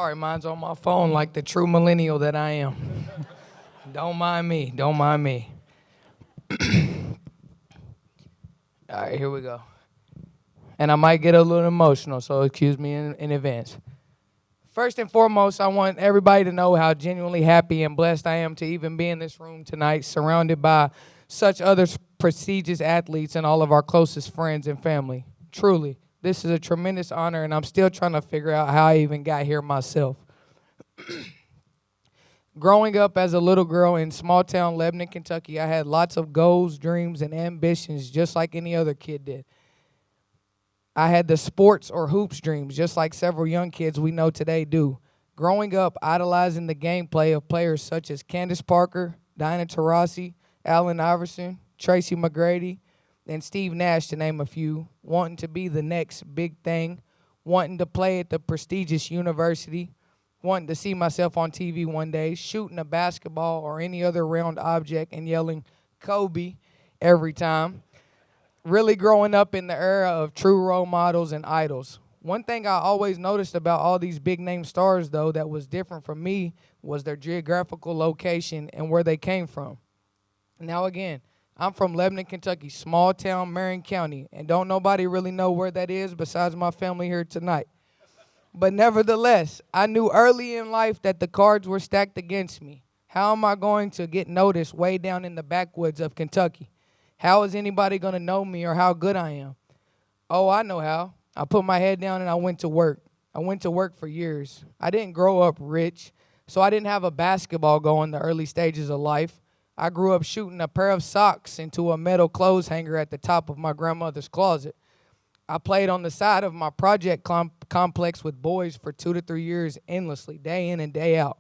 Sorry, mine's on my phone like the true millennial that I am. Don't mind me. Don't mind me. All right, here we go. And I might get a little emotional, so excuse me in advance. First and foremost, I want everybody to know how genuinely happy and blessed I am to even be in this room tonight, surrounded by such other prestigious athletes and all of our closest friends and family. Truly, this is a tremendous honor, and I'm still trying to figure out how I even got here myself. Growing up as a little girl in small town Lebanon, Kentucky, I had lots of goals, dreams, and ambitions just like any other kid did. I had the sports or hoops dreams, just like several young kids we know today do. Growing up, idolizing the gameplay of players such as Candace Parker, Diana Taurasi, Allen Iverson, Tracy McGrady, and Steve Nash, to name a few, wanting to be the next big thing, wanting to play at the prestigious university, wanting to see myself on TV one day, shooting a basketball or any other round object and yelling, Kobe, every time. Really growing up in the era of true role models and idols. One thing I always noticed about all these big name stars, though, that was different from me was their geographical location and where they came from. Now, again, I'm from Lebanon, Kentucky, small town, Marion County, and don't nobody really know where that is besides my family here tonight. But nevertheless, I knew early in life that the cards were stacked against me. How am I going to get noticed way down in the backwoods of Kentucky? How is anybody going to know me or how good I am? Oh, I know how. I put my head down and I went to work. I went to work for years. I didn't grow up rich, so I didn't have a basketball goal in the early stages of life. I grew up shooting a pair of socks into a metal clothes hanger at the top of my grandmother's closet. I played on the side of my project complex with boys for 2 to 3 years endlessly, day in and day out.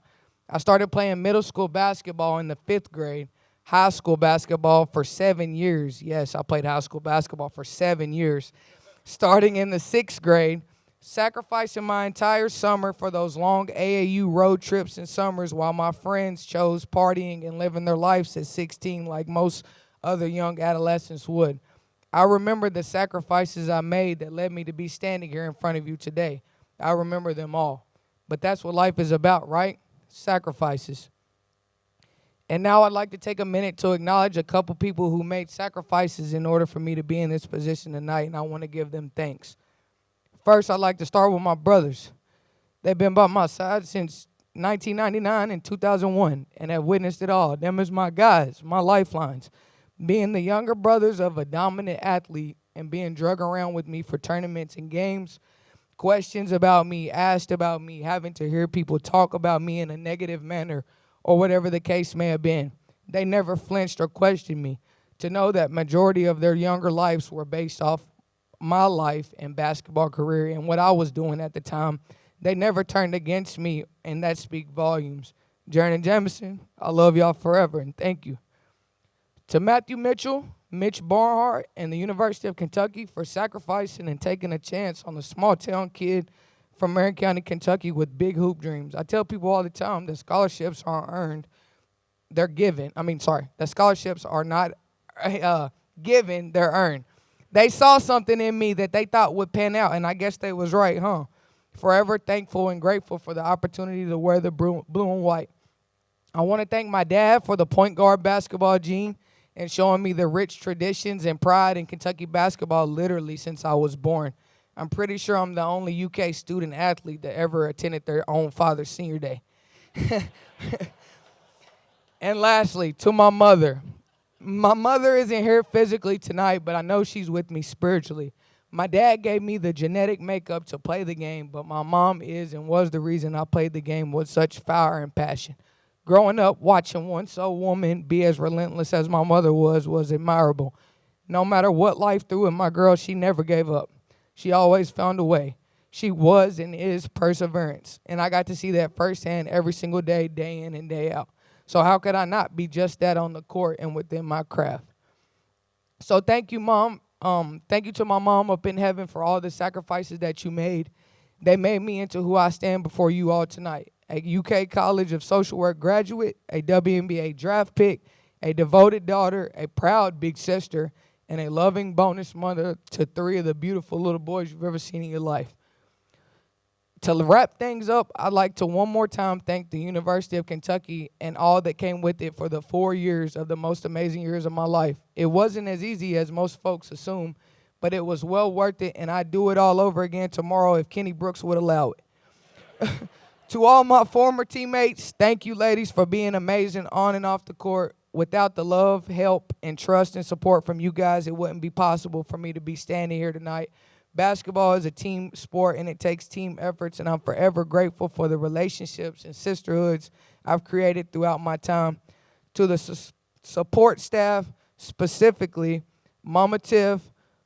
I started playing middle school basketball in the 5th grade, high school basketball for 7 years. Yes, I played high school basketball for 7 years. Starting in the 6th grade, sacrificing my entire summer for those long AAU road trips and summers while my friends chose partying and living their lives at 16 like most other young adolescents would. I remember the sacrifices I made that led me to be standing here in front of you today. I remember them all. But that's what life is about, right? Sacrifices. And now I'd like to take a minute to acknowledge a couple people who made sacrifices in order for me to be in this position tonight, and I want to give them thanks. First, I'd like to start with my brothers. They've been by my side since 1999 and 2001 and have witnessed it all. Them is my guys, my lifelines. Being the younger brothers of a dominant athlete and being drug around with me for tournaments and games, questions about me, asked about me, having to hear people talk about me in a negative manner or whatever the case may have been. They never flinched or questioned me. To know that majority of their younger lives were based off my life and basketball career and what I was doing at the time, they never turned against me, and that speaks volumes. Jaron and Jamison, I love y'all forever, and thank you. To Matthew Mitchell, Mitch Barnhart, and the University of Kentucky for sacrificing and taking a chance on a small-town kid from Marion County, Kentucky with big hoop dreams. I tell people all the time that scholarships aren't earned, they're given. That scholarships are not given, they're earned. They saw something in me that they thought would pan out, and I guess they was right, huh? Forever thankful and grateful for the opportunity to wear the blue and white. I want to thank my dad for the point guard basketball gene and showing me the rich traditions and pride in Kentucky basketball literally since I was born. I'm pretty sure I'm the only UK student athlete that ever attended their own father's senior day. And lastly, to my mother. My mother isn't here physically tonight, but I know she's with me spiritually. My dad gave me the genetic makeup to play the game, but my mom is and was the reason I played the game with such fire and passion. Growing up, watching one soul woman be as relentless as my mother was admirable. No matter what life threw at my girl, she never gave up. She always found a way. She was and is perseverance, and I got to see that firsthand every single day, day in and day out. So how could I not be just that on the court and within my craft? So thank you, Mom. Thank you to my mom up in heaven for all the sacrifices that you made. They made me into who I stand before you all tonight. A UK College of Social Work graduate, a WNBA draft pick, a devoted daughter, a proud big sister, and a loving bonus mother to 3 of the beautiful little boys you've ever seen in your life. To wrap things up, I'd like to one more time thank the University of Kentucky and all that came with it for the 4 years of the most amazing years of my life. It wasn't as easy as most folks assume, but it was well worth it, and I'd do it all over again tomorrow if Kenny Brooks would allow it. To all my former teammates, thank you, ladies, for being amazing on and off the court. Without the love, help, and trust and support from you guys, it wouldn't be possible for me to be standing here tonight. Basketball is a team sport, and it takes team efforts, and I'm forever grateful for the relationships and sisterhoods I've created throughout my time. To the support staff, specifically Mama Tiff,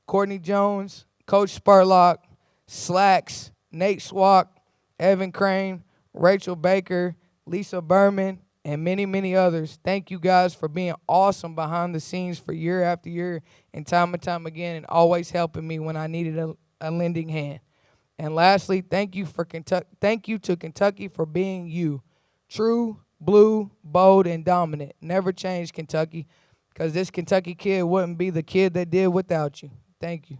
Courtney Jones, Coach Spurlock, Slacks, Nate Swak, Evan Crane, Rachel Baker, Lisa Berman, and many, many others. Thank you guys for being awesome behind the scenes for year after year and time again, and always helping me when I needed a lending hand. And lastly, thank you to Kentucky for being you. True, blue, bold, and dominant. Never change, Kentucky, because this Kentucky kid wouldn't be the kid that did without you. Thank you.